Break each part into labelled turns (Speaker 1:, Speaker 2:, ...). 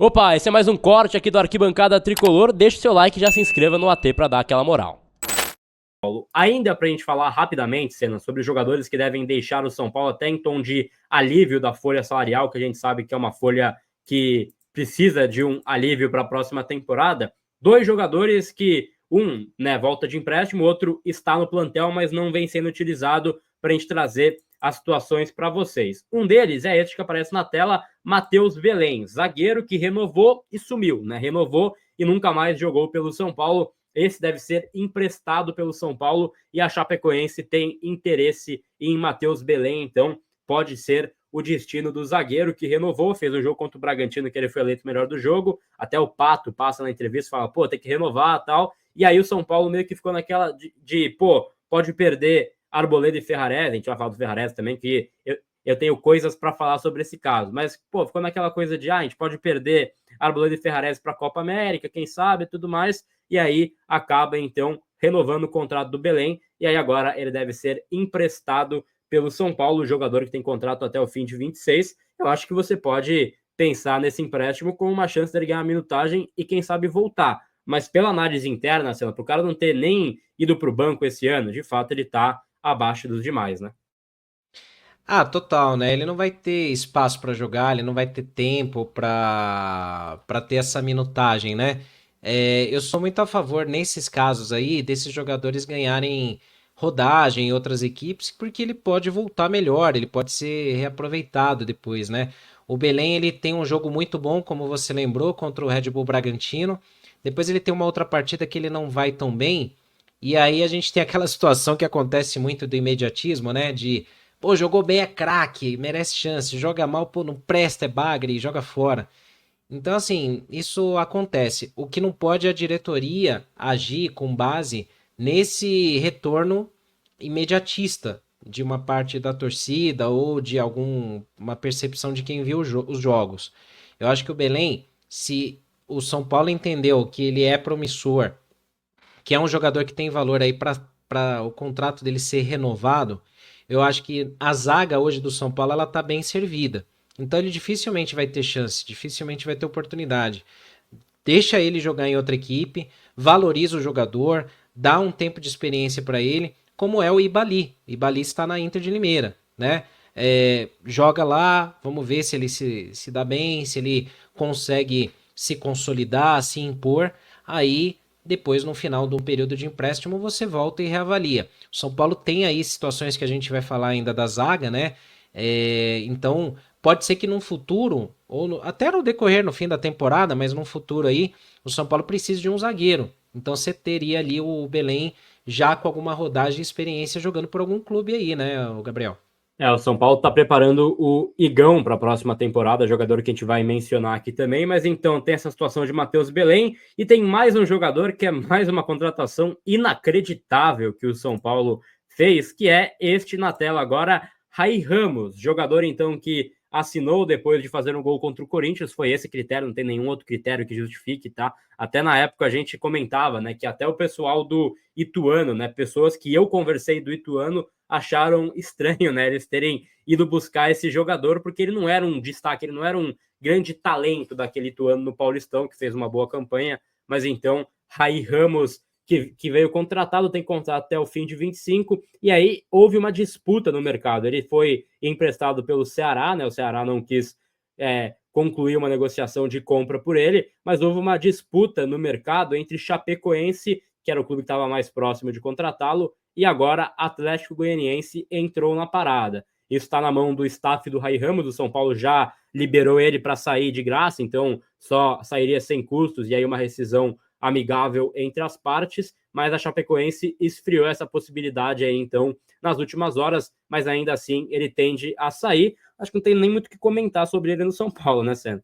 Speaker 1: Opa, esse é mais um corte aqui do Arquibancada Tricolor. Deixa o seu like e já se inscreva no AT pra dar aquela moral. Ainda pra gente falar rapidamente, Senna, sobre os jogadores que devem deixar o São Paulo até em tom de alívio da folha salarial, que a gente sabe que é uma folha que precisa de um alívio para a próxima temporada. Dois jogadores que, volta de empréstimo, o outro está no plantel, mas não vem sendo utilizado para a gente trazer as situações para vocês. Um deles é esse que aparece na tela, Matheus Belém, zagueiro que renovou e sumiu, né? Renovou e nunca mais jogou pelo São Paulo. Esse deve ser emprestado pelo São Paulo e a Chapecoense tem interesse em Matheus Belém, então pode ser o destino do zagueiro que renovou, fez um jogo contra o Bragantino que ele foi eleito melhor do jogo, até o Pato passa na entrevista e fala, pô, tem que renovar e tal, e aí o São Paulo meio que ficou naquela pode perder Arboleda e Ferrarese, a gente vai falar do Ferrarese também, que eu tenho coisas para falar sobre esse caso, mas, ficou naquela coisa de, a gente pode perder Arboleda e Ferrarese para a Copa América, quem sabe, tudo mais, e aí acaba, então, renovando o contrato do Belém, e aí agora ele deve ser emprestado pelo São Paulo, o jogador que tem contrato até o fim de 26. Eu acho que você pode pensar nesse empréstimo como uma chance dele ganhar minutagem e, quem sabe, voltar. Mas pela análise interna, para o cara não ter nem ido para o banco esse ano, de fato ele está abaixo dos demais, né?
Speaker 2: Ah, total, né? Ele não vai ter espaço para jogar, ele não vai ter tempo para ter essa minutagem, né? Eu sou muito a favor, nesses casos aí, desses jogadores ganharem rodagem em outras equipes, porque ele pode voltar melhor, ele pode ser reaproveitado depois, né? O Belém, ele tem um jogo muito bom, como você lembrou, contra o Red Bull Bragantino. Depois ele tem uma outra partida que ele não vai tão bem, e aí a gente tem aquela situação que acontece muito do imediatismo, né? De pô, jogou bem, é craque, merece chance. Joga mal, pô, não presta, é bagre, joga fora. Então, assim, isso acontece. O que não pode é a diretoria agir com base nesse retorno imediatista de uma parte da torcida ou de alguma percepção de quem viu os jogos. Eu acho que o Belém, se o São Paulo entendeu que ele é promissor, que é um jogador que tem valor aí para o contrato dele ser renovado, eu acho que a zaga hoje do São Paulo ela tá bem servida. Então ele dificilmente vai ter chance, dificilmente vai ter oportunidade. Deixa ele jogar em outra equipe, valoriza o jogador, dá um tempo de experiência para ele, como é o Ibali. Ibali está na Inter de Limeira, né? Joga lá, vamos ver se ele se dá bem, se ele consegue se consolidar, se impor. Aí depois, no final de um período de empréstimo, você volta e reavalia. O São Paulo tem aí situações que a gente vai falar ainda da zaga, né? Então, pode ser que num futuro, ou até no decorrer, no fim da temporada, mas num futuro aí, o São Paulo precisa de um zagueiro. Então, você teria ali o Belém já com alguma rodagem e experiência jogando por algum clube aí, né, o Gabriel?
Speaker 1: O São Paulo está preparando o Igão para a próxima temporada, jogador que a gente vai mencionar aqui também, mas então tem essa situação de Matheus Belém e tem mais um jogador que é mais uma contratação inacreditável que o São Paulo fez, que é este na tela agora, Rai Ramos, jogador então que assinou depois de fazer um gol contra o Corinthians, foi esse critério, não tem nenhum outro critério que justifique, tá? Até na época a gente comentava, né, que até o pessoal do Ituano, né, pessoas que eu conversei do Ituano, acharam estranho, né, eles terem ido buscar esse jogador, porque ele não era um destaque, ele não era um grande talento daquele Ituano no Paulistão, que fez uma boa campanha, mas então, Rai Ramos, que veio contratado, tem contrato até o fim de 25, e aí houve uma disputa no mercado, ele foi emprestado pelo Ceará, né, o Ceará não quis concluir uma negociação de compra por ele, mas houve uma disputa no mercado entre Chapecoense, que era o clube que estava mais próximo de contratá-lo, e agora Atlético Goianiense entrou na parada. Isso está na mão do staff do Rai Ramos, o São Paulo já liberou ele para sair de graça, então só sairia sem custos e aí uma rescisão amigável entre as partes, mas a Chapecoense esfriou essa possibilidade aí então nas últimas horas, mas ainda assim ele tende a sair. Acho que não tem nem muito o que comentar sobre ele no São Paulo, né, Senna?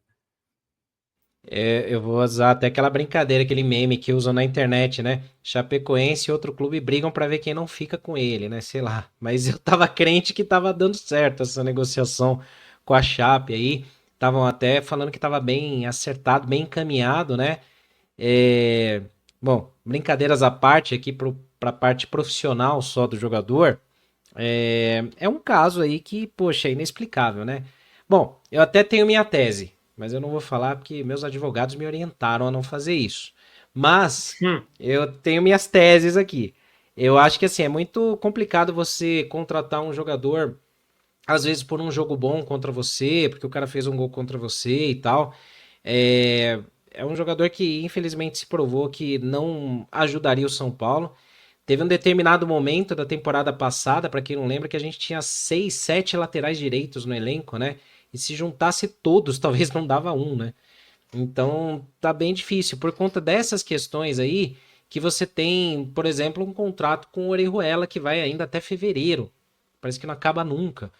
Speaker 2: Eu vou usar até aquela brincadeira, aquele meme que usam na internet, né? Chapecoense e outro clube brigam pra ver quem não fica com ele, né? Sei lá. Mas eu tava crente que tava dando certo essa negociação com a Chape aí. Estavam até falando que tava bem acertado, bem encaminhado, né? É, Bom, brincadeiras à parte aqui pra parte profissional só do jogador. É um caso aí que, poxa, é inexplicável, né? Bom, eu até tenho minha tese. mas eu não vou falar porque meus advogados me orientaram a não fazer isso. Mas
Speaker 1: Hum,
Speaker 2: eu tenho minhas teses aqui. Eu acho que assim, é muito complicado você contratar um jogador, às vezes por um jogo bom contra você, porque o cara fez um gol contra você e tal. É um jogador que infelizmente se provou que não ajudaria o São Paulo. Teve um determinado momento da temporada passada, para quem não lembra, que a gente tinha 6, 7 laterais direitos no elenco, né? E se juntasse todos, talvez não dava um, né? Então tá bem difícil. Por conta dessas questões aí, que você tem, por exemplo, um contrato com o Orejuela que vai ainda até fevereiro. Parece que não acaba nunca.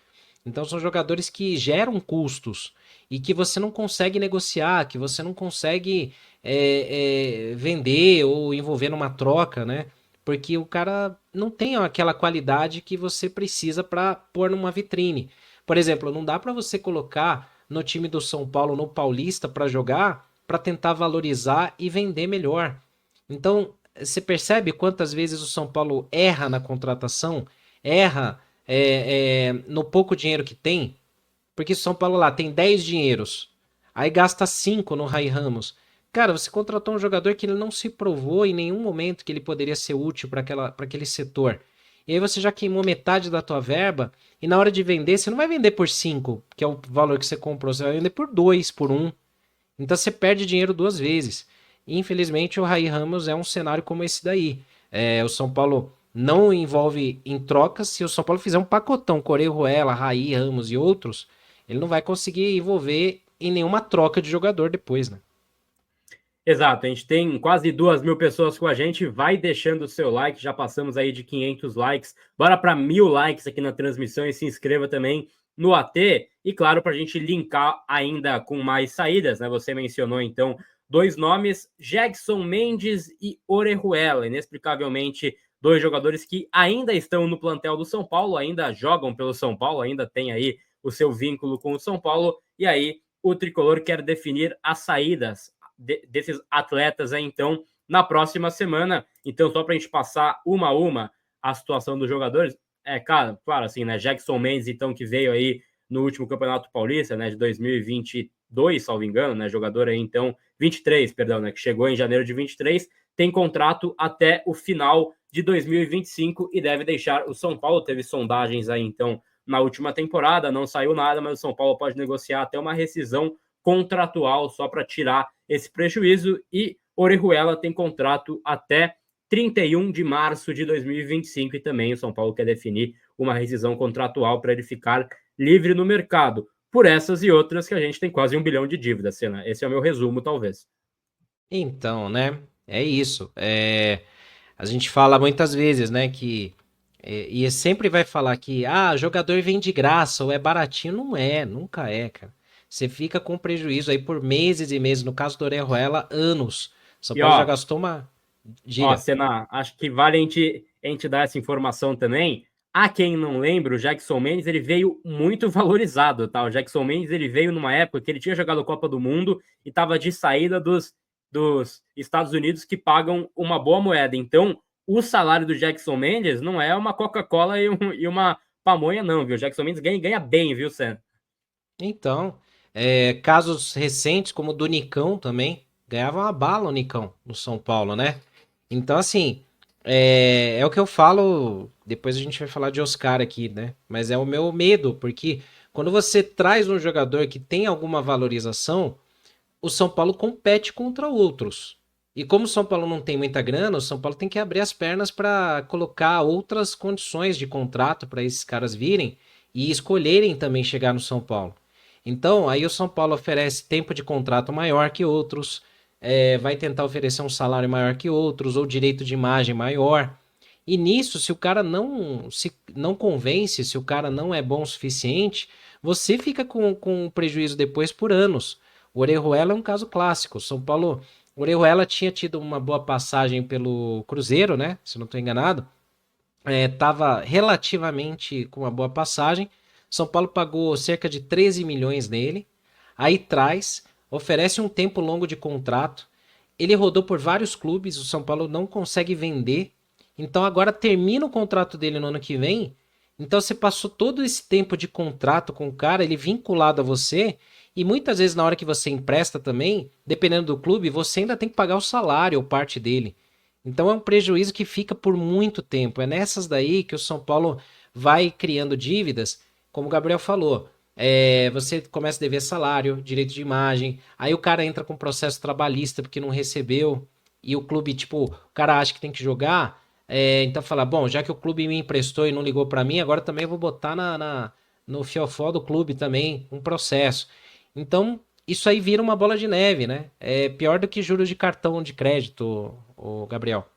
Speaker 2: Então são jogadores que geram custos e que você não consegue negociar, que você não consegue vender ou envolver numa troca, né? Porque o cara não tem aquela qualidade que você precisa para pôr numa vitrine. Por exemplo, não dá para você colocar no time do São Paulo no Paulista para jogar, para tentar valorizar e vender melhor. Então, você percebe quantas vezes o São Paulo erra na contratação, erra no pouco dinheiro que tem, porque São Paulo lá tem 10 dinheiros, aí gasta 5 no Rai Ramos. Cara, você contratou um jogador que ele não se provou em nenhum momento que ele poderia ser útil para aquele setor. E aí você já queimou metade da tua verba, e na hora de vender, você não vai vender por 5, que é o valor que você comprou, você vai vender por 2, por um. Então você perde dinheiro duas vezes. Infelizmente, o Rai Ramos é um cenário como esse daí. O São Paulo não envolve em trocas. Se o São Paulo fizer um pacotão, Orejuela, Rai Ramos e outros, ele não vai conseguir envolver em nenhuma troca de jogador depois, né?
Speaker 1: exato, a gente tem quase 2.000 pessoas com a gente. Vai deixando o seu like, já passamos aí de 500 likes. Bora para 1.000 likes aqui na transmissão e se inscreva também no AT. E claro, para a gente linkar ainda com mais saídas, né? Você mencionou então dois nomes, Jackson Mendes e Orejuela. Inexplicavelmente, dois jogadores que ainda estão no plantel do São Paulo, ainda jogam pelo São Paulo, ainda tem aí o seu vínculo com o São Paulo. E aí o tricolor quer definir as saídas desses atletas aí, então, na próxima semana. Então, só para a gente passar uma a uma a situação dos jogadores, cara, claro, assim, né? Jackson Mendes, então, que veio aí no último Campeonato Paulista, né, de 2022, salvo engano, né, jogador aí, então, 23, perdão, né, que chegou em janeiro de 23, tem contrato até o final de 2025 e deve deixar o São Paulo. Teve sondagens aí, então, na última temporada, não saiu nada, mas o São Paulo pode negociar até uma rescisão contratual só para tirar esse prejuízo. E Orejuela tem contrato até 31 de março de 2025 e também o São Paulo quer definir uma rescisão contratual para ele ficar livre no mercado. Por essas e outras que a gente tem quase 1 bilhão de dívidas, Senna. Esse é o meu resumo, talvez.
Speaker 2: Então, né? É isso. A gente fala muitas vezes, né, que e sempre vai falar que jogador vem de graça ou é baratinho. Não é, nunca é, cara. Você fica com prejuízo aí por meses e meses. No caso do Orejuela, anos. São
Speaker 1: E
Speaker 2: Paulo já gastou uma. Diga.
Speaker 1: Senna, acho que vale a gente dar essa informação também. A quem não lembra, o Jackson Mendes ele veio muito valorizado, tá? O Jackson Mendes ele veio numa época que ele tinha jogado Copa do Mundo e estava de saída dos Estados Unidos que pagam uma boa moeda. Então, o salário do Jackson Mendes não é uma Coca-Cola e uma pamonha, não, viu? O Jackson Mendes ganha bem, viu, Senna?
Speaker 2: Então, casos recentes, como o do Nicão também, ganhava uma bala o Nicão no São Paulo, né? Então, assim, é o que eu falo. Depois a gente vai falar de Oscar aqui, né? Mas é o meu medo, porque quando você traz um jogador que tem alguma valorização, o São Paulo compete contra outros. E como o São Paulo não tem muita grana, o São Paulo tem que abrir as pernas para colocar outras condições de contrato para esses caras virem e escolherem também chegar no São Paulo. Então, aí o São Paulo oferece tempo de contrato maior que outros, vai tentar oferecer um salário maior que outros, ou direito de imagem maior. E nisso, se o cara não convence, se o cara não é bom o suficiente, você fica com prejuízo depois por anos. O Orejuela é um caso clássico. São Paulo, o Orejuela tinha tido uma boa passagem pelo Cruzeiro, né? Se não estou enganado. Estava relativamente com uma boa passagem. São Paulo pagou cerca de 13 milhões nele. Aí traz, oferece um tempo longo de contrato. Ele rodou por vários clubes, o São Paulo não consegue vender. Então agora termina o contrato dele no ano que vem. Então você passou todo esse tempo de contrato com o cara, ele vinculado a você, E muitas vezes na hora que você empresta também, dependendo do clube, você ainda tem que pagar o salário ou parte dele. Então é um prejuízo que fica por muito tempo. É nessas daí que o São Paulo vai criando dívidas, como o Gabriel falou. Você começa a dever salário, direito de imagem, aí o cara entra com processo trabalhista porque não recebeu, e o clube, tipo, o cara acha que tem que jogar, então fala, bom, já que o clube me emprestou e não ligou pra mim, agora também eu vou botar no fiofó do clube também um processo. Então, isso aí vira uma bola de neve, né? É pior do que juros de cartão de crédito, o Gabriel.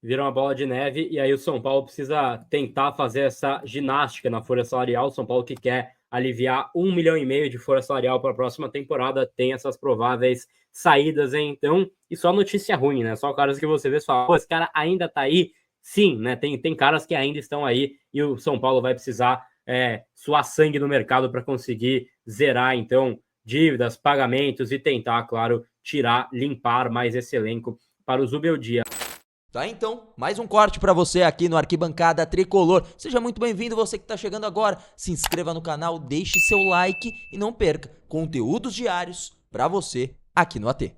Speaker 1: Vira uma bola de neve e aí o São Paulo precisa tentar fazer essa ginástica na folha salarial. O São Paulo que quer aliviar 1,5 milhão de folha salarial para a próxima temporada tem essas prováveis saídas, hein? Então, e só notícia ruim, né? Só caras que você vê e fala, pô, esse cara ainda tá aí? Sim, né? Tem caras que ainda estão aí e o São Paulo vai precisar suar sangue no mercado para conseguir zerar, então, dívidas, pagamentos e tentar, claro, tirar, limpar mais esse elenco para o Zubeldia.
Speaker 3: Tá, então, mais um corte pra você aqui no Arquibancada Tricolor. Seja muito bem-vindo, você que tá chegando agora. Se inscreva no canal, deixe seu like e não perca conteúdos diários pra você aqui no AT.